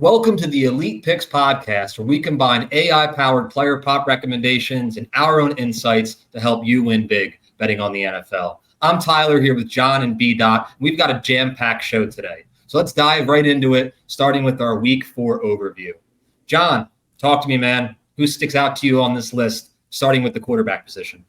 Welcome to the Elite Picks podcast, where we combine AI-powered player pop recommendations and our own insights to help you win big betting on the NFL. I'm Tyler here with John and Bdot. We've got a jam-packed show today. So let's dive right into it, starting with our Week 4 overview. John, talk to me, man. Who sticks out to you on this list, starting with the quarterback position?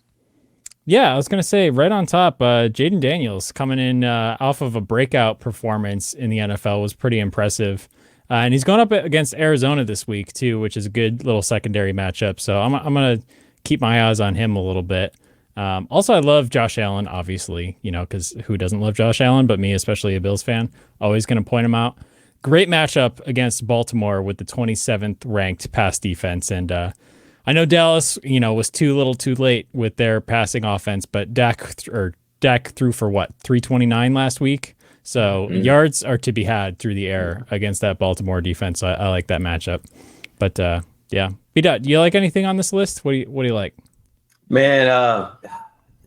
Yeah, I was going to say right on top, Jaden Daniels coming in off of a breakout performance in the NFL was pretty impressive. And he's going up against Arizona this week, too, which is a good little secondary matchup. So I'm going to keep my eyes on him a little bit. Also, I love Josh Allen, obviously, because who doesn't love Josh Allen, but me, especially a Bills fan, always going to point him out. Great matchup against Baltimore with the 27th ranked pass defense. And I know Dallas, was too little too late with their passing offense, but Dak threw for 329 last week. So yards are to be had through the air against that Baltimore defense. I like that matchup. But yeah, Bdot, do you like anything on this list? What do you like? Man,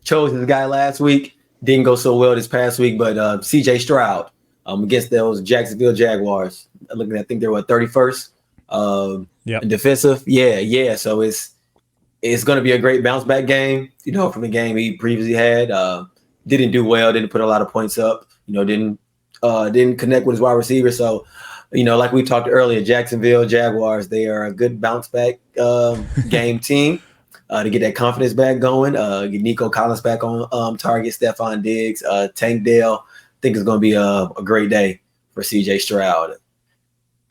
chose this guy last week. Didn't go so well this past week, but CJ Stroud against those Jacksonville Jaguars. Looking, I think they were 31st in defensive. Yeah. So it's going to be a great bounce back game. From the game he previously had. Didn't do well. Didn't put a lot of points up. Didn't connect with his wide receiver. So, like we talked earlier, Jacksonville Jaguars, they are a good bounce back game team to get that confidence back going. Get Nico Collins back on target, Stephon Diggs, Tank Dell. I think it's going to be a great day for CJ Stroud.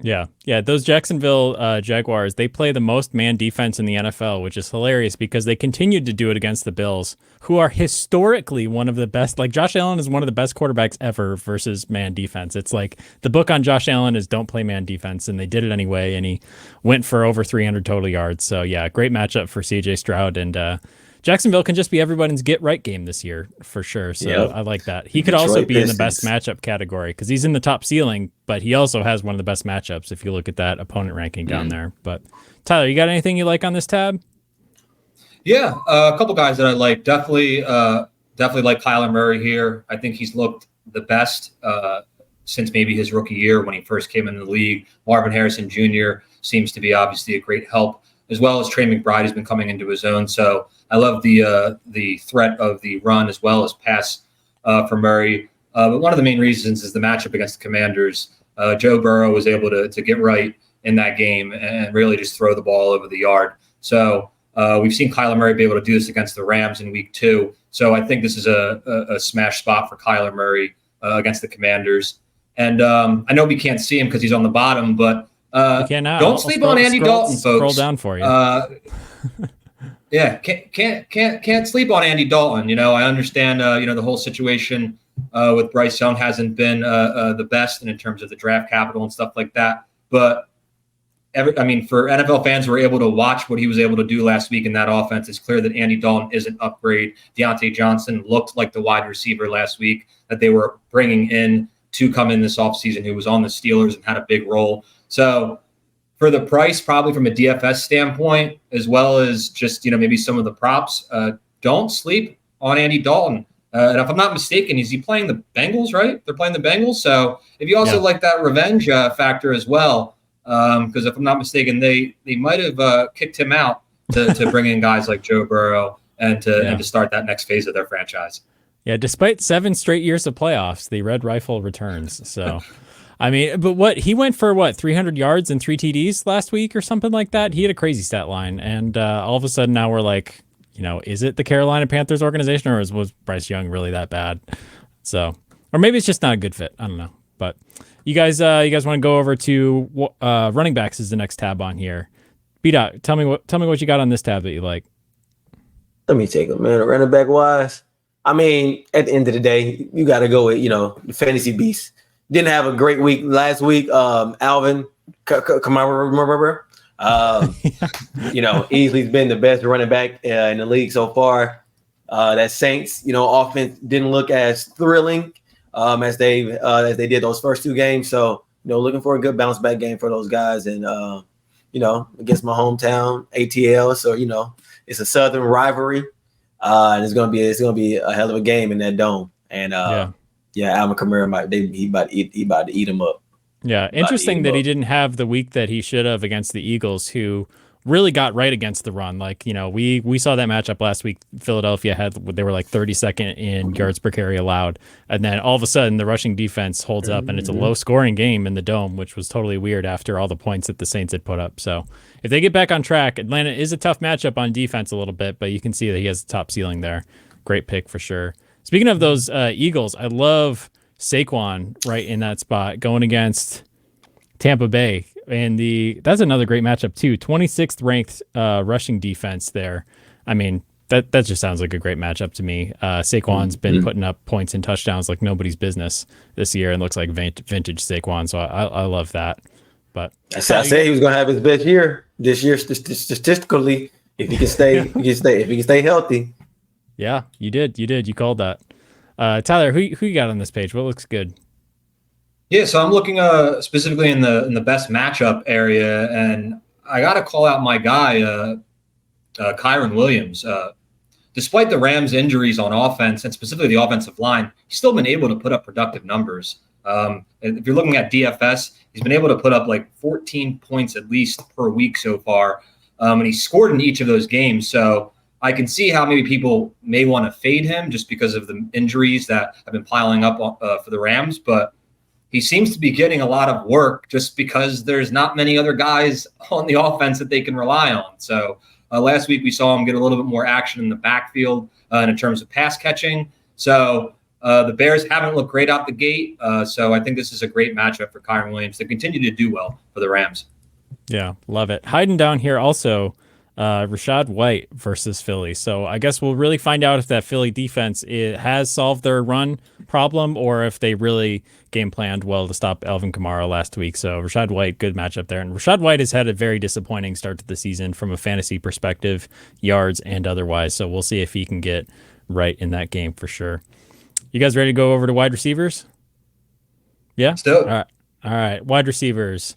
Yeah. Those Jacksonville Jaguars, they play the most man defense in the NFL, which is hilarious because they continued to do it against the Bills, who are historically one of the best. Like Josh Allen is one of the best quarterbacks ever versus man defense. It's like the book on Josh Allen is don't play man defense, and they did it anyway, and he went for over 300 total yards. So yeah, great matchup for CJ Stroud, and Jacksonville can just be everybody's get right game this year for sure. So yep. I like that. He could also be in the best matchup category because he's in the top ceiling, but he also has one of the best matchups if you look at that opponent ranking down there. But Tyler, you got anything you like on this tab? Yeah, a couple guys that I like. Definitely like Kyler Murray here. I think he's looked the best since maybe his rookie year when he first came into the league. Marvin Harrison Jr. seems to be obviously a great help, as well as Trey McBride has been coming into his own. So I love the threat of the run as well as pass for Murray. But one of the main reasons is the matchup against the Commanders. Joe Burrow was able to get right in that game and really just throw the ball over the yard. So we've seen Kyler Murray be able to do this against the Rams in week 2. So I think this is a smash spot for Kyler Murray against the Commanders. And I know we can't see him because he's on the bottom, but don't sleep on Andy Dalton, folks. Scroll down for you. Yeah, can't sleep on Andy Dalton. I understand. The whole situation with Bryce Young hasn't been the best, and in terms of the draft capital and stuff like that. But for NFL fans who were able to watch what he was able to do last week in that offense, it's clear that Andy Dalton is an upgrade. Deontay Johnson looked like the wide receiver last week that they were bringing in to come in this offseason, who was on the Steelers and had a big role. So for the price, probably from a DFS standpoint, as well as just, maybe some of the props, don't sleep on Andy Dalton. And if I'm not mistaken, is he playing the Bengals, right? They're playing the Bengals. So if you also like that revenge factor as well, because if I'm not mistaken, they might have kicked him out to bring in guys like Joe Burrow and to start that next phase of their franchise. Yeah, despite 7 straight years of playoffs, the Red Rifle returns. So, but he went for 300 yards and 3 TDs last week or something like that. He had a crazy stat line. And all of a sudden now we're like, is it the Carolina Panthers organization or was Bryce Young really that bad? So, or maybe it's just not a good fit. I don't know. But you guys want to go over to running backs is the next tab on here. Bdot, tell me what you got on this tab that you like. Let me take a minute. Running back wise, at the end of the day, you got to go with, the fantasy beast. Didn't have a great week last week. Alvin Kamara, easily been the best running back in the league so far. That Saints, offense didn't look as thrilling as they did those first 2 games. So, looking for a good bounce back game for those guys. And, against my hometown ATL. So, it's a Southern rivalry. And it's gonna be a hell of a game in that dome. And Alvin Kamara he about to eat him up. Yeah, interesting that he didn't have the week that he should have against the Eagles, who really got right against the run. Like, we saw that matchup last week. Philadelphia they were like 32nd in yards per carry allowed, and then all of a sudden the rushing defense holds up, and it's a low scoring game in the Dome, which was totally weird after all the points that the Saints had put up. So if they get back on track, Atlanta is a tough matchup on defense a little bit, but you can see that he has the top ceiling there. Great pick for sure. Speaking of those Eagles, I love Saquon right in that spot going against Tampa Bay, and that's another great matchup too. 26th ranked rushing defense there. I mean, that just sounds like a great matchup to me. Saquon's been putting up points and touchdowns like nobody's business this year, and looks like vintage Saquon. So I love that. But I said he was gonna have his best year this year statistically if he can stay if he can stay healthy. Yeah, you did. You called that. Tyler, who you got on this page? What looks good? Yeah, so I'm looking specifically in the best matchup area, and I got to call out my guy, Kyron Williams. Despite the Rams' injuries on offense, and specifically the offensive line, he's still been able to put up productive numbers. If you're looking at DFS, he's been able to put up like 14 points at least per week so far, and he scored in each of those games. So I can see how maybe people may want to fade him just because of the injuries that have been piling up for the Rams. But he seems to be getting a lot of work just because there's not many other guys on the offense that they can rely on. So last week we saw him get a little bit more action in the backfield in terms of pass catching. So the Bears haven't looked great out the gate. So I think this is a great matchup for Kyron Williams to continue to do well for the Rams. Yeah, love it. Hiding down here also, Rachaad White versus Philly. So I guess we'll really find out if that Philly defense has solved their run problem or if they really game planned well to stop Alvin Kamara last week. So Rachaad White, good matchup there. And Rachaad White has had a very disappointing start to the season from a fantasy perspective, yards and otherwise. So we'll see if he can get right in that game for sure. You guys ready to go over to wide receivers? Yeah? Let's do it. All right. Wide receivers.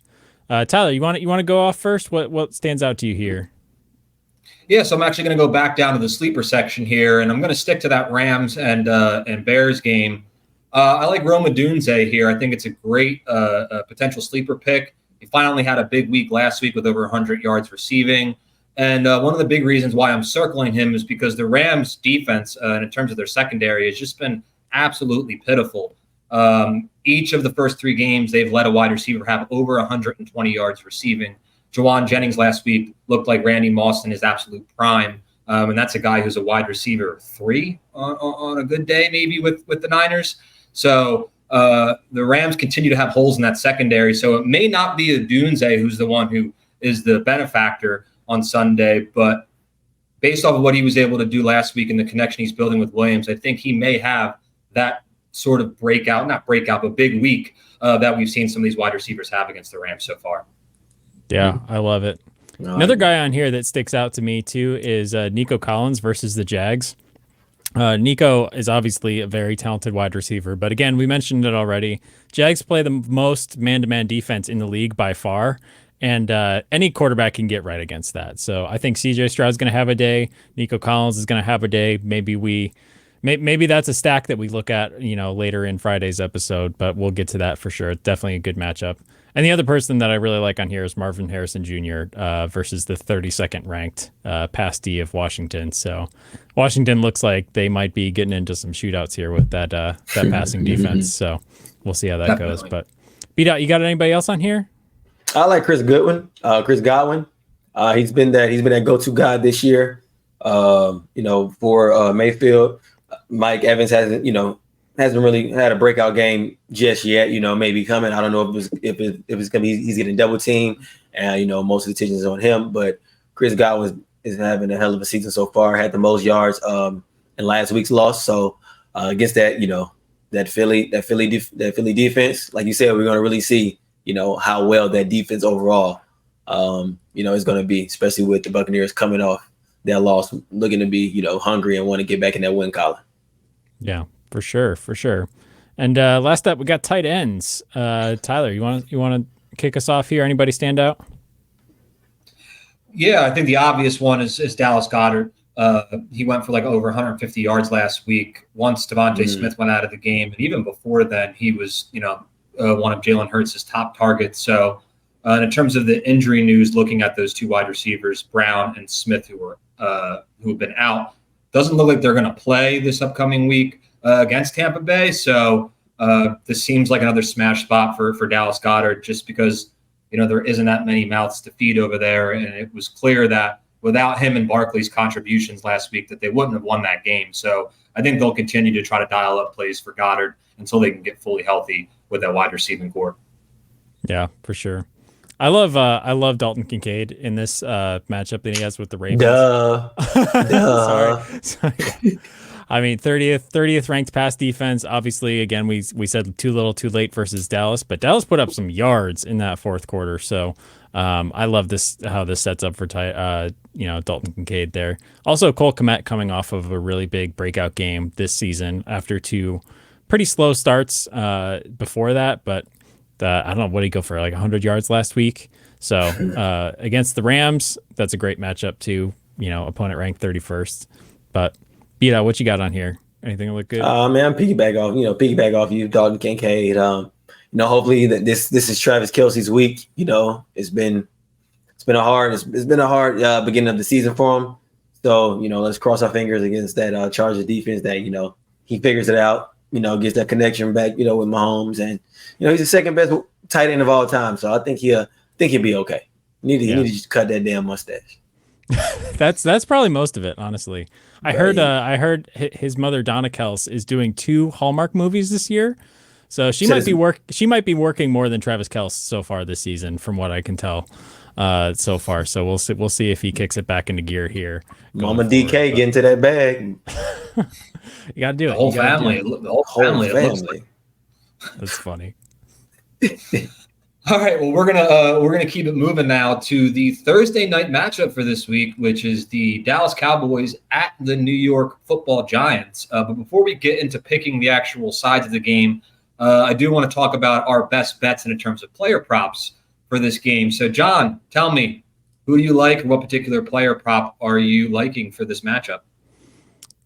Tyler, you want to go off first? What stands out to you here? Yeah, so I'm actually going to go back down to the sleeper section here, and I'm going to stick to that Rams and Bears game. I like Rome Odunze here. I think it's a great potential sleeper pick. He finally had a big week last week with over 100 yards receiving. And one of the big reasons why I'm circling him is because the Rams defense, in terms of their secondary, has just been absolutely pitiful. Each of the first three games, they've let a wide receiver have over 120 yards receiving. Jawan Jennings last week looked like Randy Moss in his absolute prime. And that's a guy who's a wide receiver 3 on a good day, maybe with the Niners. So the Rams continue to have holes in that secondary. So it may not be Odunze who's the one who is the benefactor on Sunday, but based off of what he was able to do last week and the connection he's building with Williams, I think he may have that sort of not breakout, but big week that we've seen some of these wide receivers have against the Rams so far. Yeah, I love it. Another guy on here that sticks out to me too is Nico Collins versus the Jags. Nico is obviously a very talented wide receiver, but again, we mentioned it already. Jags play the most man-to-man defense in the league by far, and any quarterback can get right against that. So I think CJ Stroud's going to have a day. Nico Collins is going to have a day. Maybe that's a stack that we look at, later in Friday's episode, but we'll get to that for sure. Definitely a good matchup. And the other person that I really like on here is Marvin Harrison Jr. Versus the 32nd ranked pass D of Washington. So Washington looks like they might be getting into some shootouts here with that passing defense. So we'll see how that goes. But Bdot, you got anybody else on here? I like Chris Godwin. He's been that go-to guy this year. For Mayfield. Mike Evans hasn't really had a breakout game just yet. Maybe coming. I don't know if it's gonna be he's getting double team, and most of the attention is on him. But Chris Godwin is having a hell of a season so far. Had the most yards in last week's loss. So against that that Philly defense, like you said, we're gonna really see how well that defense overall is gonna be, especially with the Buccaneers coming off that loss, looking to be hungry and want to get back in that win column. Yeah, for sure. And last up, we got tight ends. Tyler, you want to kick us off here? Anybody stand out? Yeah, I think the obvious one is Dallas Goedert. He went for like over 150 yards last week. Once Devontae Smith went out of the game, and even before then, he was one of Jalen Hurts' top targets. So in terms of the injury news, looking at those two wide receivers, Brown and Smith, who have been out, doesn't look like they're going to play this upcoming week against Tampa Bay. So this seems like another smash spot for Dallas Goedert, just because there isn't that many mouths to feed over there, and it was clear that without him and Barkley's contributions last week, that they wouldn't have won that game. So I think they'll continue to try to dial up plays for Goddard until they can get fully healthy with that wide receiving core. Yeah, for sure. I love Dalton Kincaid in this matchup that he has with the Ravens. Duh. Sorry. I mean, 30th ranked pass defense. Obviously, again, we said too little, too late versus Dallas, but Dallas put up some yards in that fourth quarter. So I love how this sets up for Dalton Kincaid there. Also, Cole Kmet coming off of a really big breakout game this season after two pretty slow starts before that, but I don't know, what did he go for, like 100 yards last week? So against the Rams, that's a great matchup too. Opponent ranked 31st. But Bdot, what you got on here? Anything look good? Man, piggyback off you, Dalton Kincaid. Hopefully that this is Travis Kelce's week. It's been a hard beginning of the season for him. So let's cross our fingers against that Chargers defense that he figures it out. Gets that connection back. With Mahomes, and he's the second best tight end of all time. So I think he'll be okay. You need to just cut that damn mustache. That's probably most of it, honestly. I heard his mother Donna Kels is doing 2 Hallmark movies this year, so she might be working more than Travis Kelce so far this season, from what I can tell so far. So we'll see if he kicks it back into gear here. Mama DK get into that bag. You got to do it. The whole family. That's funny. All right, well, we're gonna keep it moving now to the Thursday night matchup for this week, which is the Dallas Cowboys at the New York Football Giants. But before we get into picking the actual sides of the game, I do want to talk about our best bets in terms of player props for this game. So, John, tell me, who do you like, or what particular player prop are you liking for this matchup?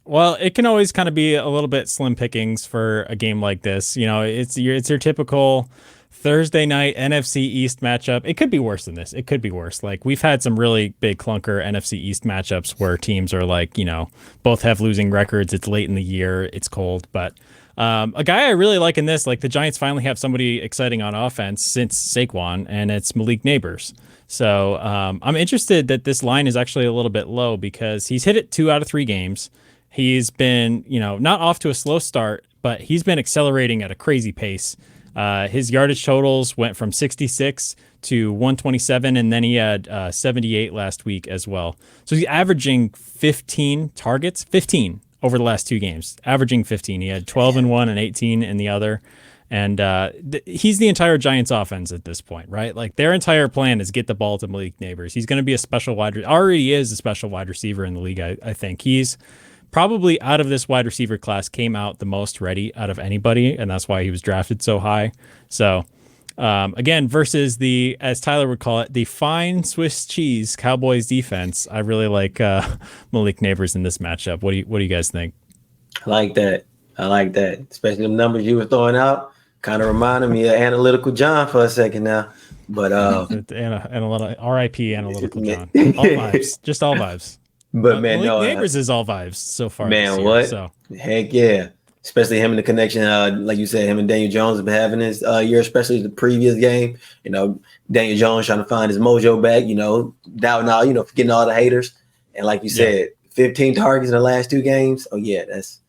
Well, it can always kind of be a little bit slim pickings for a game like this. It's your typical Thursday night NFC East matchup. It could be worse than this. It could be worse. Like, we've had some really big clunker NFC East matchups where teams are like, both have losing records. It's late in the year. It's cold. But a guy I really like in this, like, the Giants finally have somebody exciting on offense since Saquon, and it's Malik Neighbors. So I'm interested that this line is actually a little bit low because he's hit it 2 out of 3 games. He's been, not off to a slow start, but he's been accelerating at a crazy pace. His yardage totals went from 66 to 127, and then he had 78 last week as well. So he's averaging 15 targets, 15 over the last 2 games, averaging 15. He had 12 in one and 18 in the other. And he's the entire Giants offense at this point, right? Like, their entire plan is get the ball to Malik Neighbors. He's going to be a special already is a special wide receiver in the league, I think. He's probably, out of this wide receiver class, came out the most ready out of anybody, and that's why he was drafted so high. So, again, versus the, as Tyler would call it, the fine Swiss cheese Cowboys defense, I really like Malik Neighbors in this matchup. What do you guys think? I like that, especially the numbers you were throwing out. Kind of reminded me of Analytical John for a second now, but analytical RIP Analytical John. All vibes, just all vibes. But man, Malik Neighbors is all vibes so far. Man, this year, what? So. Heck yeah! Especially him and the connection, like you said, him and Daniel Jones have been having this year, especially the previous game. Daniel Jones trying to find his mojo back. Now, forgetting all the haters. And like you said, 15 targets in the last 2 games. Oh yeah, it's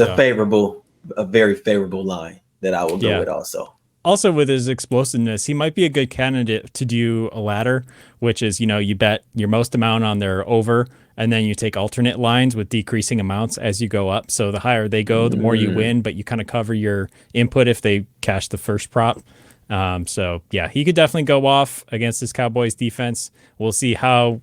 a very favorable line that I will go with also. Also, with his explosiveness, he might be a good candidate to do a ladder, which is, you bet your most amount on their over, and then you take alternate lines with decreasing amounts as you go up. So the higher they go, the more you win, but you kind of cover your input if they cash the first prop. He could definitely go off against this Cowboys defense. We'll see how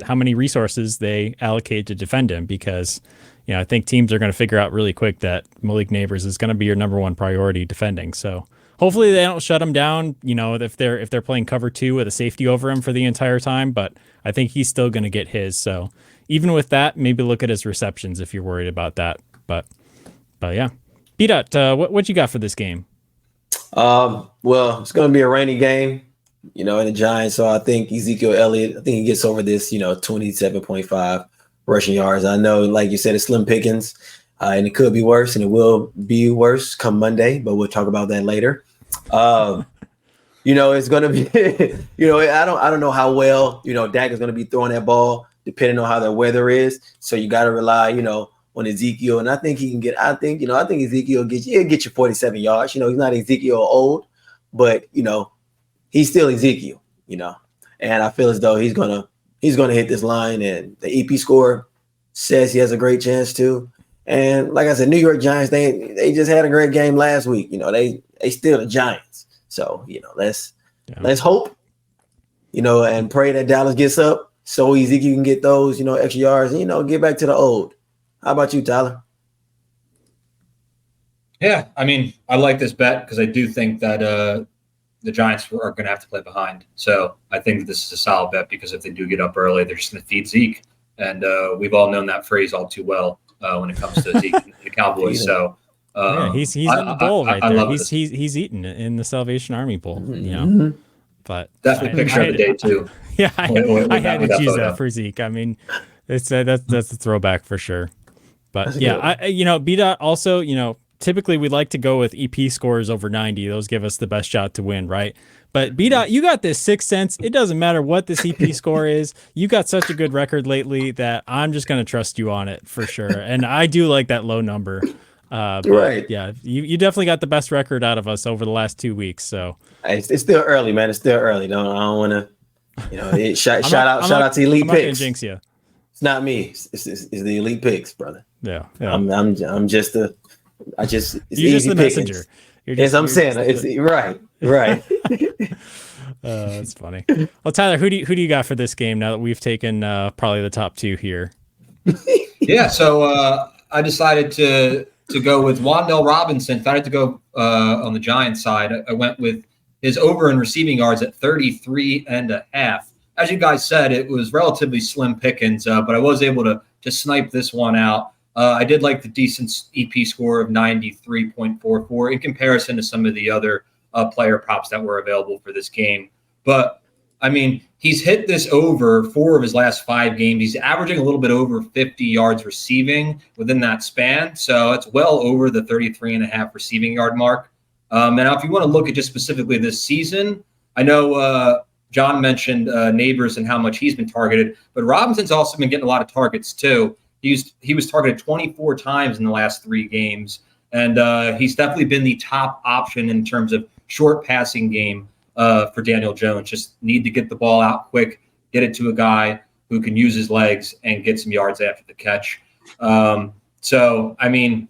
many resources they allocate to defend him, because I think teams are going to figure out really quick that Malik Neighbors is going to be your number 1 priority defending. So hopefully they don't shut him down, if they're playing cover 2 with a safety over him for the entire time, but I think he's still going to get his. So even with that, maybe look at his receptions if you're worried about that. But yeah. Bdot, what you got for this game? Well, it's going to be a rainy game, in the Giants. So I think Ezekiel Elliott, I think he gets over this, 27.5 rushing yards. I know, like you said, it's slim pickings, and it could be worse, and it will be worse come Monday, but we'll talk about that later. It's going to be, I don't know how well, Dak is going to be throwing that ball depending on how the weather is. So you got to rely, on Ezekiel. And I think he can get, I think Ezekiel he'll get you 47 yards. He's not Ezekiel old, but, he's still Ezekiel, and I feel as though he's going to hit this line, and the EP score says he has a great chance to. And like I said, New York Giants, they just had a great game last week. They still the Giants. So, let's hope, and pray that Dallas gets up so Ezekiel can get those, extra yards and, get back to the old. How about you, Tyler? Yeah, I mean, I like this bet because I do think that the Giants are going to have to play behind. So I think that this is a solid bet because if they do get up early, they're just going to feed Zeke. And we've all known that phrase all too well when it comes to Zeke and the Cowboys. So he's in the bowl right there. He's eating in the Salvation Army bowl, But definitely picture of the day too. Yeah, I had to choose that for Zeke. I mean, it's that's a throwback for sure. But yeah, Bdot also, typically we like to go with EP scores over 90. Those give us the best shot to win, right? But Bdot, you got this sixth sense. It doesn't matter what this EP score is. You got such a good record lately that I'm just going to trust you on it for sure. And I do like that low number. Right. Yeah, you definitely got the best record out of us over the last 2 weeks. So it's still early, man. It's still early. I don't want to, shout out to Elite Picks. Jinx you. It's not me. It's the Elite Picks, brother. Yeah. I'm just you're just the messenger. Yes, I'm saying it's right. That's funny. Well, Tyler, who do you got for this game now that we've taken probably the top two here? Yeah, so I decided to go with Wan'Dale Robinson. If I had to go on the Giants side, I went with his over in receiving yards at 33.5. As you guys said, it was relatively slim pickings, but I was able to snipe this one out. I did like the decent EP score of 93.44 in comparison to some of the other player props that were available for this game. But, I mean, he's hit this over 4 of his last 5 games. He's averaging a little bit over 50 yards receiving within that span. So it's well over the 33.5 receiving yard mark. And if you want to look at just specifically this season, I know John mentioned Neighbors and how much he's been targeted, but Robinson's also been getting a lot of targets too. He was targeted 24 times in the last 3 games, and he's definitely been the top option in terms of short passing game for Daniel Jones. Just need to get the ball out quick, get it to a guy who can use his legs and get some yards after the catch. So, I mean,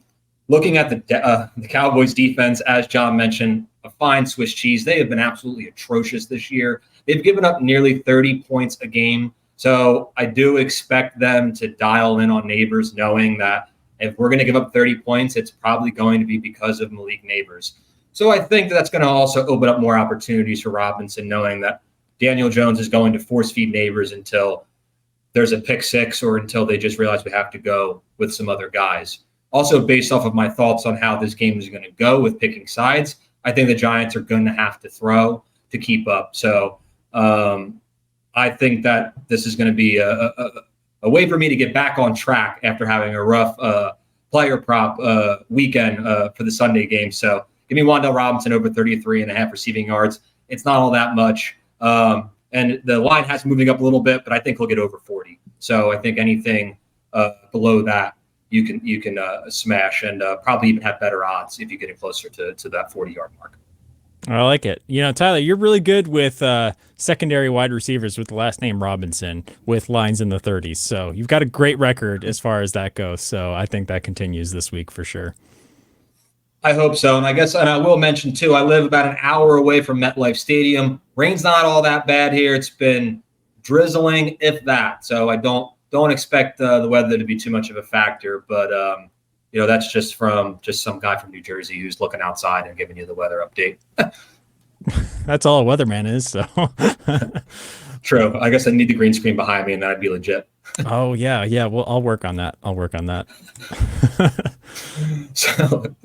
looking at the Cowboys defense, as John mentioned, a fine Swiss cheese. They have been absolutely atrocious this year. They've given up nearly 30 points a game. So I do expect them to dial in on Neighbors, knowing that if we're going to give up 30 points, it's probably going to be because of Malik Neighbors. So I think that's going to also open up more opportunities for Robinson, knowing that Daniel Jones is going to force feed Neighbors until there's a pick six or until they just realize we have to go with some other guys. Also, based off of my thoughts on how this game is going to go with picking sides, I think the Giants are going to have to throw to keep up. So I think that this is going to be a way for me to get back on track after having a rough player prop weekend for the Sunday game. So give me Wan'Dale Robinson over 33.5 receiving yards. It's not all that much. And the line has moving up a little bit, but I think he'll get over 40. So I think anything below that, you can smash and probably even have better odds if you get it closer to that 40-yard mark. I like it. Tyler, you're really good with secondary wide receivers with the last name Robinson with lines in the 30s. So you've got a great record as far as that goes. So I think that continues this week for sure. I hope so. And I will mention too, I live about an hour away from MetLife Stadium. Rain's not all that bad here. It's been drizzling, if that. So I don't expect the weather to be too much of a factor, but that's just some guy from New Jersey who's looking outside and giving you the weather update. That's all a weatherman is. So true. I guess I need the green screen behind me, and that'd be legit. Oh yeah. Well, I'll work on that.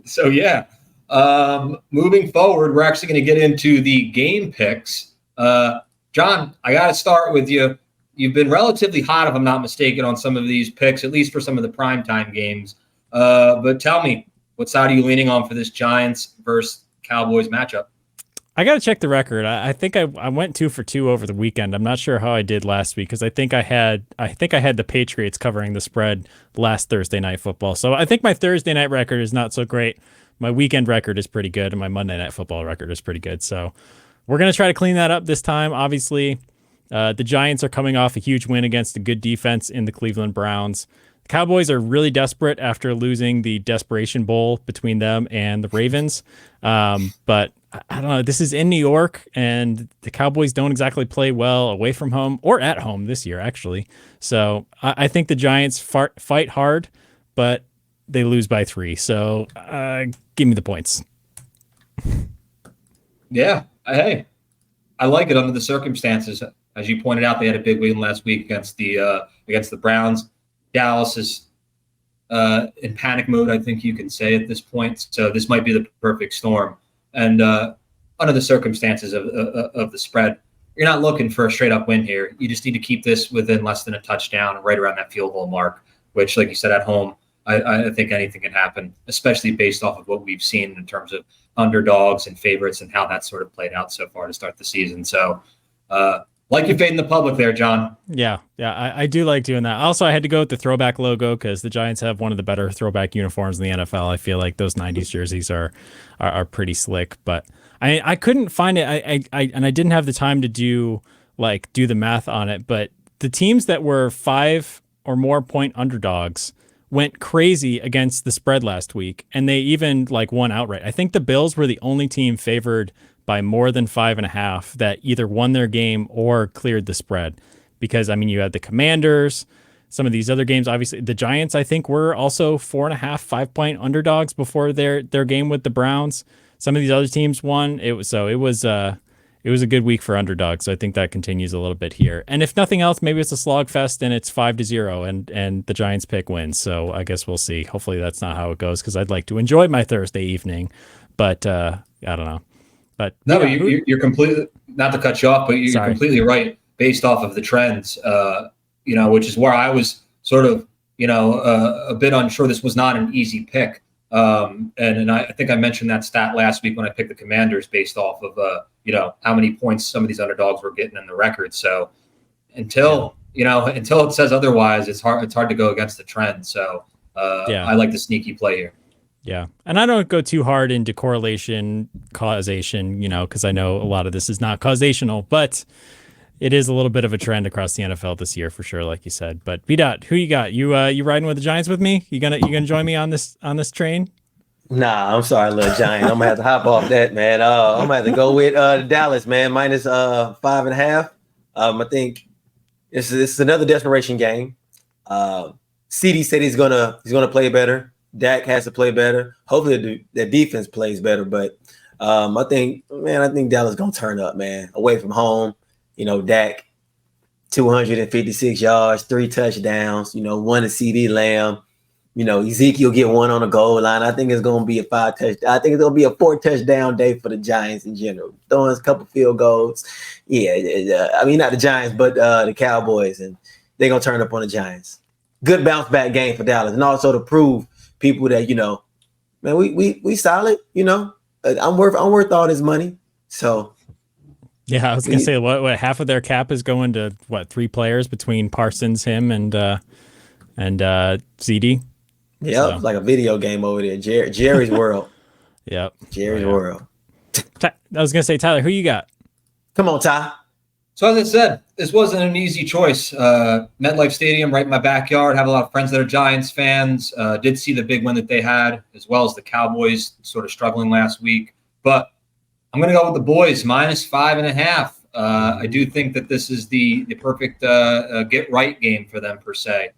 So yeah. Moving forward, we're actually going to get into the game picks. John, I got to start with you. You've been relatively hot, if I'm not mistaken, on some of these picks, at least for some of the primetime games. But tell me, what side are you leaning on for this Giants versus Cowboys matchup? I got to check the record. I think I went 2 for 2 over the weekend. I'm not sure how I did last week because I think I had the Patriots covering the spread last Thursday Night Football. So I think my Thursday night record is not so great. My weekend record is pretty good, and my Monday Night Football record is pretty good. So we're going to try to clean that up this time. Obviously, the Giants are coming off a huge win against a good defense in the Cleveland Browns. The Cowboys are really desperate after losing the Desperation Bowl between them and the Ravens. But I don't know. This is in New York, and the Cowboys don't exactly play well away from home or at home this year, actually. So I think the Giants fight hard, but they lose by 3. So give me the points. Yeah. Hey, I like it under the circumstances. As you pointed out, they had a big win last week against the Browns. Dallas is in panic mode, I think you can say at this point. So this might be the perfect storm. And under the circumstances of the spread, you're not looking for a straight up win here. You just need to keep this within less than a touchdown, right around that field goal mark, which, like you said, at home, I think anything can happen, especially based off of what we've seen in terms of underdogs and favorites and how that sort of played out so far to start the season. So like you're fading the public there, John. Yeah, I do like doing that. Also, I had to go with the throwback logo because the Giants have one of the better throwback uniforms in the NFL. I feel like those 90s jerseys are pretty slick, but I couldn't find it. I didn't have the time to do the math on it, but the teams that were 5 or more point underdogs went crazy against the spread last week, and they even won outright. I think the Bills were the only team favored by more than 5.5 that either won their game or cleared the spread. Because you had the Commanders, some of these other games. Obviously, the Giants, I think, were also 4.5, 5-point underdogs before their game with the Browns. Some of these other teams won. It was a good week for underdogs. So I think that continues a little bit here. And if nothing else, maybe it's a slogfest and it's 5-0 and the Giants pick wins. So I guess we'll see. Hopefully that's not how it goes because I'd like to enjoy my Thursday evening. But I don't know. But no, you're completely, not to cut you off, but you're completely right based off of the trends, which is where I was sort of, a bit unsure. This was not an easy pick. And I think I mentioned that stat last week when I picked the Commanders based off of, how many points some of these underdogs were getting in the record. So until it says otherwise, it's hard to go against the trend. So I like the sneaky play here. Yeah. And I don't go too hard into causation, because I know a lot of this is not causational, but it is a little bit of a trend across the NFL this year for sure, like you said. But Bdot, who you got? You riding with the Giants with me? You gonna join me on this train? Nah, I'm sorry, little Giant. I'm gonna have to hop off that, man. I'm gonna have to go with Dallas, man, minus 5.5. I think it's another desperation game. CD said he's gonna play better. Dak has to play better. Hopefully the defense plays better. But I think Dallas gonna turn up, man. Away from home, Dak, 256 yards, 3 touchdowns. 1 to CD Lamb. Ezekiel get 1 on the goal line. I think it's gonna be a 4 touchdown day for the Giants in general. Throwing a couple field goals. Yeah, not the Giants, but the Cowboys, and they're gonna turn up on the Giants. Good bounce back game for Dallas, and also to prove people that man, we solid. I'm worth all this money. So yeah, I was gonna say what half of their cap is going to 3 players between Parsons, him, and CD. Yeah, so. It's like a video game over there. Jerry's World. Yep, Jerry's World. I was gonna say, Tyler, who you got? Come on, Ty. So as I said, this wasn't an easy choice. MetLife Stadium, right in my backyard. Have a lot of friends that are Giants fans. Did see the big win that they had, as well as the Cowboys sort of struggling last week. But I'm going to go with the boys, minus 5.5. I do think that this is the perfect get right game for them per se.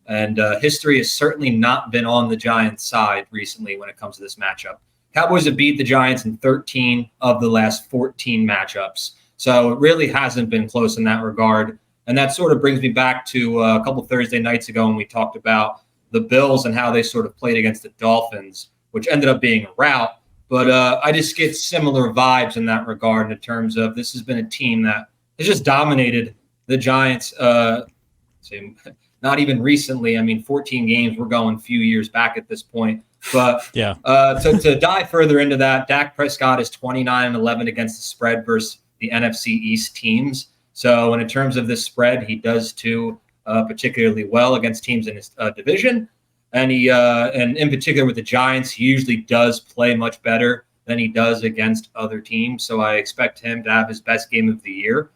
And history has certainly not been on the Giants' side recently when it comes to this matchup. Cowboys have beat the Giants in 13 of the last 14 matchups. So it really hasn't been close in that regard. And that sort of brings me back to a couple Thursday nights ago when we talked about the Bills and how they sort of played against the Dolphins, which ended up being a rout. But I just get similar vibes in that regard in terms of this has been a team that has just dominated the Giants. Not even recently. I mean, 14 games. We're going a few years back at this point. But yeah, to dive further into that, Dak Prescott is 29-11 against the spread versus the NFC East teams. So in terms of this spread, he does too particularly well against teams in his division. And and in particular with the Giants, he usually does play much better than he does against other teams. So I expect him to have his best game of the year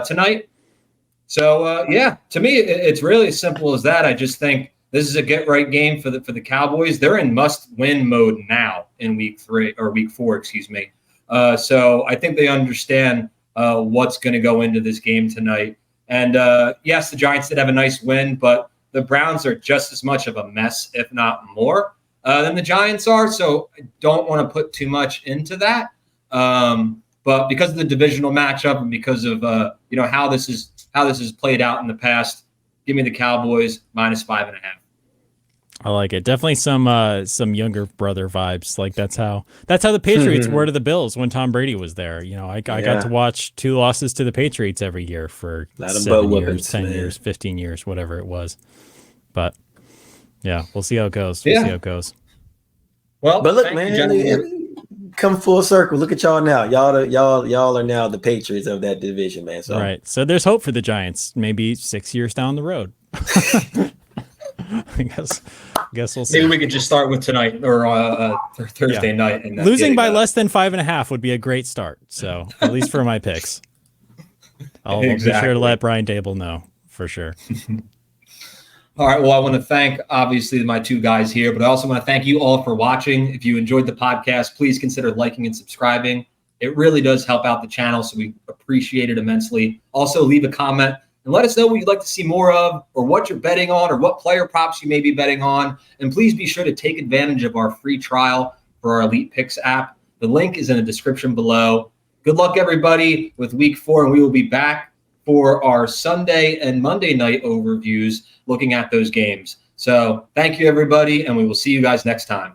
tonight. So to me, it's really as simple as that. I just think this is a get-right game for the Cowboys. They're in must-win mode now in week 4, excuse me. So I think they understand what's going to go into this game tonight. And yes, the Giants did have a nice win, but the Browns are just as much of a mess, if not more, than the Giants are. So I don't want to put too much into that. But because of the divisional matchup and because of how this is played out in the past, give me the Cowboys -5.5. I like it. Definitely some younger brother vibes. Like that's how the Patriots were to the Bills when Tom Brady was there. I got to watch 2 losses to the Patriots every year for 7 years, 10 years, 15 years, whatever it was. But yeah, we'll see how it goes. Well, but look, man, come full circle. Look at y'all now. Y'all are now the Patriots of that division, man. So right. So there's hope for the Giants. Maybe 6 years down the road. I guess we'll see. Maybe we could just start with tonight or Thursday night. And losing by less than 5.5 would be a great start. So at least for my picks, I'll be sure to let Brian Dable know for sure. All right. Well, I want to thank obviously my 2 guys here, but I also want to thank you all for watching. If you enjoyed the podcast, please consider liking and subscribing. It really does help out the channel, so we appreciate it immensely. Also, leave a comment and let us know what you'd like to see more of, or what you're betting on, or what player props you may be betting on. And please be sure to take advantage of our free trial for our Elite Picks app. The link is in the description below. Good luck, everybody, with week 4, and we will be back for our Sunday and Monday night overviews looking at those games. So thank you, everybody, and we will see you guys next time.